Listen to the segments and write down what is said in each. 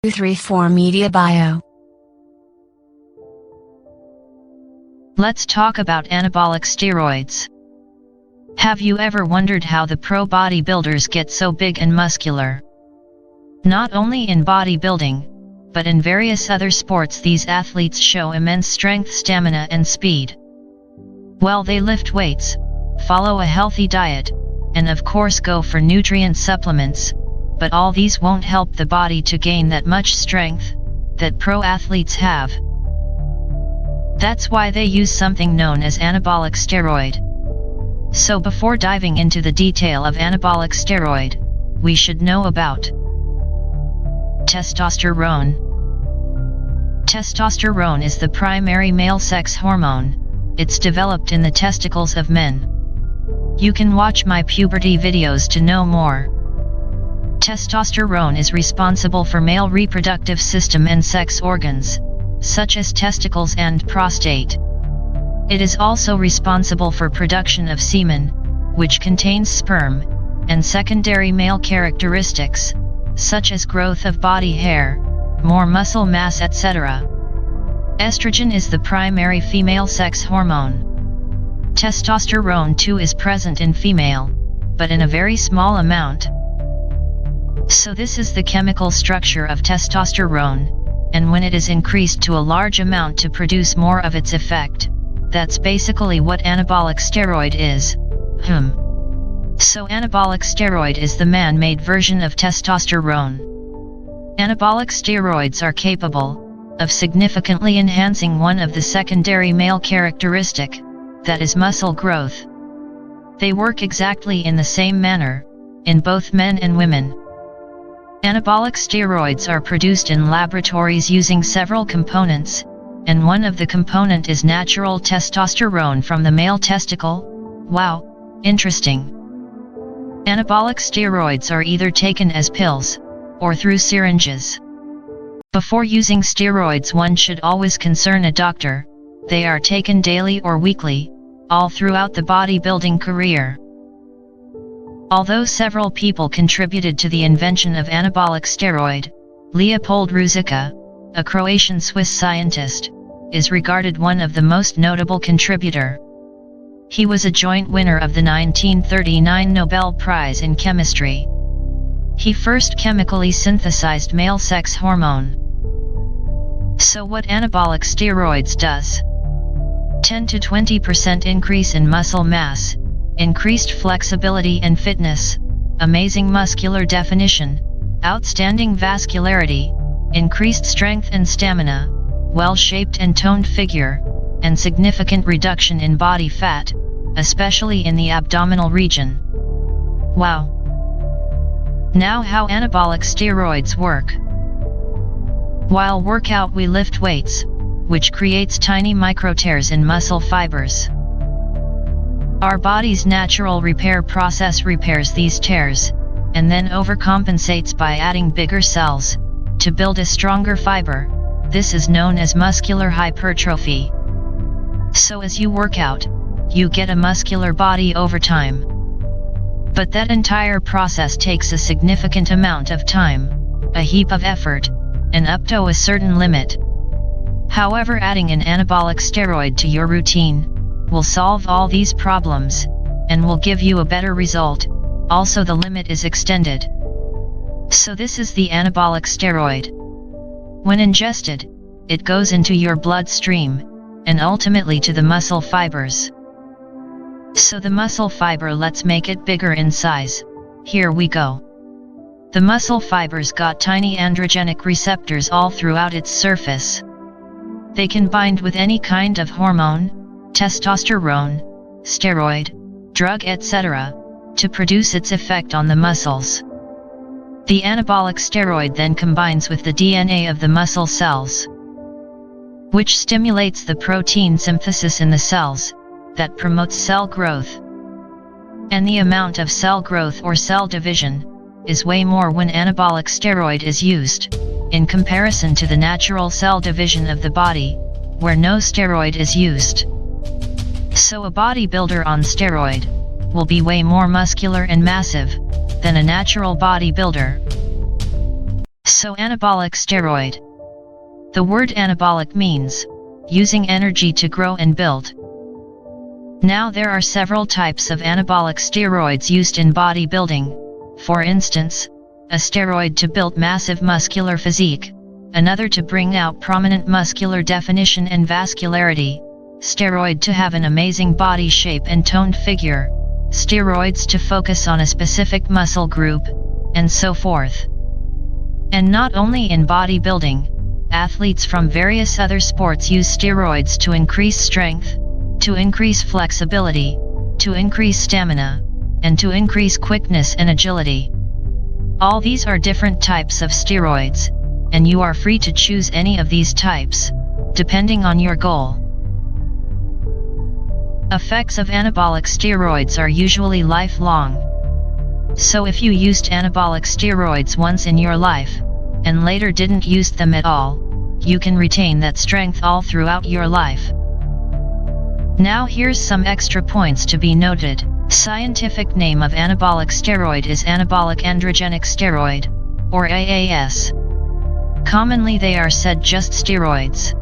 234 Media Bio. Let's talk about anabolic steroids. Have you ever wondered how the pro bodybuilders get so big and muscular? Not only in bodybuilding, but in various other sports these athletes show immense strength, stamina and speed. Well, they lift weights, follow a healthy diet, and of course go for nutrient supplements, but all these won't help the body to gain that much strength that pro athletes have. That's why they use something known as anabolic steroid. So before diving into the detail of anabolic steroid, we should know about testosterone. Testosterone is the primary male sex hormone. It's developed in the testicles of men. You can watch my puberty videos to know more. Testosterone is responsible for male reproductive system and sex organs, such as testicles and prostate. It is also responsible for production of semen, which contains sperm, and secondary male characteristics, such as growth of body hair, more muscle mass, etc. Estrogen is the primary female sex hormone. Testosterone too is present in female, but in a very small amount. So this is the chemical structure of testosterone, and when it is increased to a large amount to produce more of its effect, that's basically what anabolic steroid is. So anabolic steroid is the man-made version of testosterone. Anabolic steroids are capable of significantly enhancing one of the secondary male characteristic, that is muscle growth. They work exactly in the same manner, in both men and women. Anabolic steroids are produced in laboratories using several components, and one of the component is natural testosterone from the male testicle. Wow, interesting. Anabolic steroids are either taken as pills, or through syringes. Before using steroids, one should always consult a doctor. They are taken daily or weekly, all throughout the bodybuilding career. Although several people contributed to the invention of anabolic steroid, Leopold Ruzicka, a Croatian-Swiss scientist, is regarded one of the most notable contributor. He was a joint winner of the 1939 Nobel Prize in Chemistry. He first chemically synthesized male sex hormone. So what anabolic steroids does? 10 to 20% increase in muscle mass, increased flexibility and fitness, amazing muscular definition, outstanding vascularity, increased strength and stamina, well-shaped and toned figure, and significant reduction in body fat, especially in the abdominal region. Wow! Now how anabolic steroids work. While workout we lift weights, which creates tiny micro tears in muscle fibers. Our body's natural repair process repairs these tears, and then overcompensates by adding bigger cells, to build a stronger fiber. This is known as muscular hypertrophy. So as you work out, you get a muscular body over time. But that entire process takes a significant amount of time, a heap of effort, and up to a certain limit. However, adding an anabolic steroid to your routine will solve all these problems, and will give you a better result. Also, the limit is extended. So this is the anabolic steroid. When ingested, it goes into your bloodstream, and ultimately to the muscle fibers. So the muscle fiber, let's make it bigger in size. Here we go. The muscle fibers got tiny androgenic receptors all throughout its surface. They can bind with any kind of hormone, testosterone, steroid, drug, etc., to produce its effect on the muscles. The anabolic steroid then combines with the DNA of the muscle cells, which stimulates the protein synthesis in the cells, that promotes cell growth. And the amount of cell growth or cell division is way more when anabolic steroid is used, in comparison to the natural cell division of the body, where no steroid is used. So a bodybuilder on steroid will be way more muscular and massive than a natural bodybuilder. So anabolic steroid. The word anabolic means using energy to grow and build. Now there are several types of anabolic steroids used in bodybuilding. For instance, a steroid to build massive muscular physique, another to bring out prominent muscular definition and vascularity, steroid to have an amazing body shape and toned figure, steroids to focus on a specific muscle group, and so forth. And not only in bodybuilding, athletes from various other sports use steroids to increase strength, to increase flexibility, to increase stamina, and to increase quickness and agility. All these are different types of steroids, and you are free to choose any of these types, depending on your goal. Effects of anabolic steroids are usually lifelong. So if you used anabolic steroids once in your life, and later didn't use them at all, you can retain that strength all throughout your life. Now here's some extra points to be noted. Scientific name of anabolic steroid is anabolic androgenic steroid, or AAS. Commonly they are said just steroids.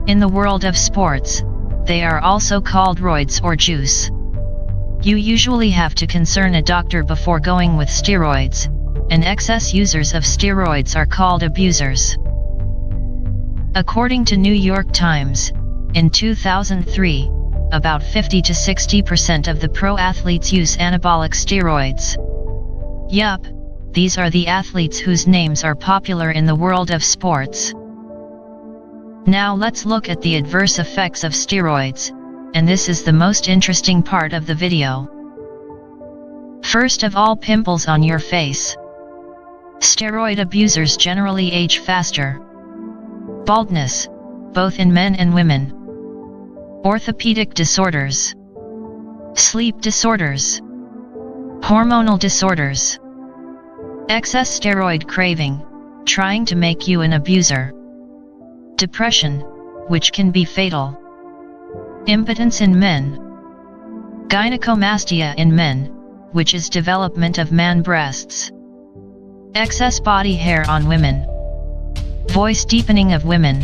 In the world of sports, they are also called roids or juice. You usually have to consult a doctor before going with steroids, and excess users of steroids are called abusers. According to New York Times, in 2003, about 50 to 60% of the pro athletes use anabolic steroids. Yup, these are the athletes whose names are popular in the world of sports. Now let's look at the adverse effects of steroids, and this is the most interesting part of the video. First of all, pimples on your face. Steroid abusers generally age faster. Baldness, both in men and women. Orthopedic disorders. Sleep disorders. Hormonal disorders. Excess steroid craving, trying to make you an abuser. Depression, which can be fatal. Impotence in men. Gynecomastia in men, which is development of man breasts. Excess body hair on women. Voice deepening of women.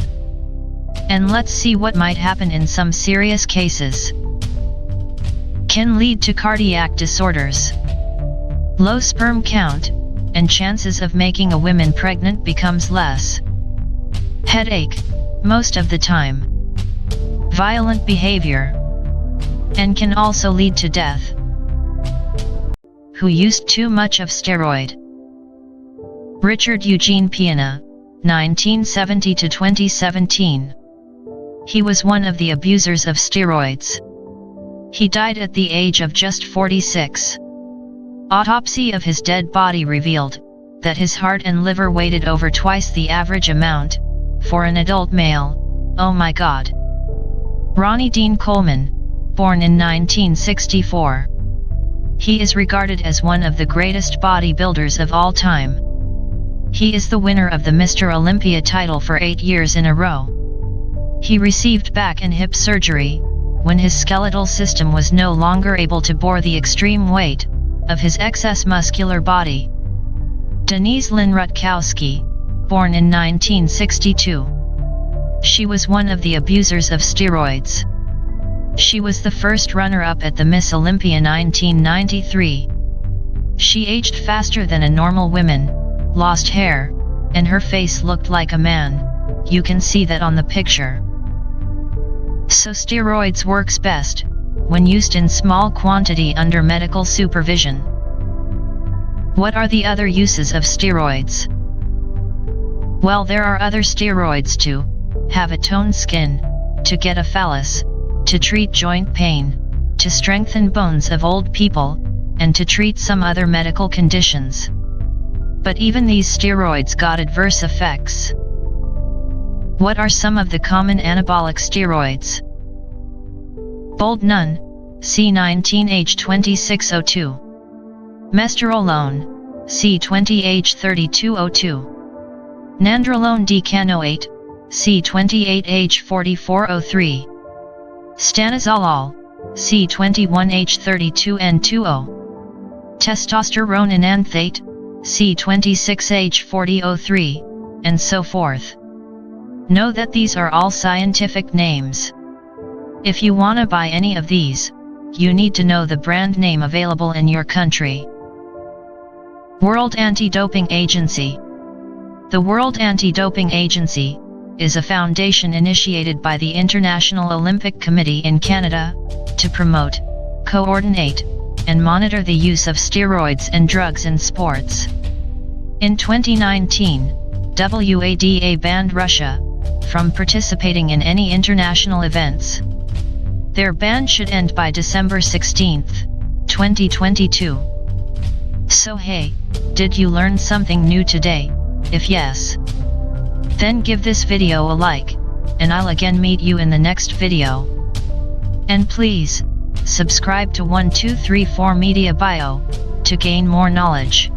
And let's see what might happen in some serious cases. Can lead to cardiac disorders. Low sperm count, and chances of making a woman pregnant becomes less. Headache, most of the time. Violent behavior. And can also lead to death. Who used too much of steroid? Richard Eugene Piana, 1970 to 2017. He was one of the abusers of steroids. He died at the age of just 46. Autopsy of his dead body revealed that his heart and liver weighed over twice the average amount for an adult male. Oh my God. Ronnie Dean Coleman, born in 1964. He is regarded as one of the greatest bodybuilders of all time. He is the winner of the Mr. Olympia title for 8 years in a row. He received back and hip surgery when his skeletal system was no longer able to bore the extreme weight of his excess muscular body. Denise Lynn Rutkowski, born in 1962. She was one of the abusers of steroids. She was the first runner-up at the Miss Olympia 1993. She aged faster than a normal woman, lost hair, and her face looked like a man. You can see that on the picture. So steroids works best when used in small quantity under medical supervision. What are the other uses of steroids? Well, there are other steroids to have a toned skin, to get a phallus, to treat joint pain, to strengthen bones of old people, and to treat some other medical conditions. But even these steroids got adverse effects. What are some of the common anabolic steroids? Boldnone, C19H2602. Mesterolone, C20H3202. Nandrolone decanoate, C28H4403. Stanozolol, C21H32N20. Testosterone enanthate, C26H4003, and so forth. Know that these are all scientific names. If you wanna buy any of these, you need to know the brand name available in your country. World Anti-Doping Agency. The World Anti-Doping Agency is a foundation initiated by the International Olympic Committee in Canada to promote, coordinate, and monitor the use of steroids and drugs in sports. In 2019, WADA banned Russia from participating in any international events. Their ban should end by December 16, 2022. So hey, did you learn something new today? If yes, then give this video a like, and I'll again meet you in the next video. And please, subscribe to 1234 Media Bio, to gain more knowledge.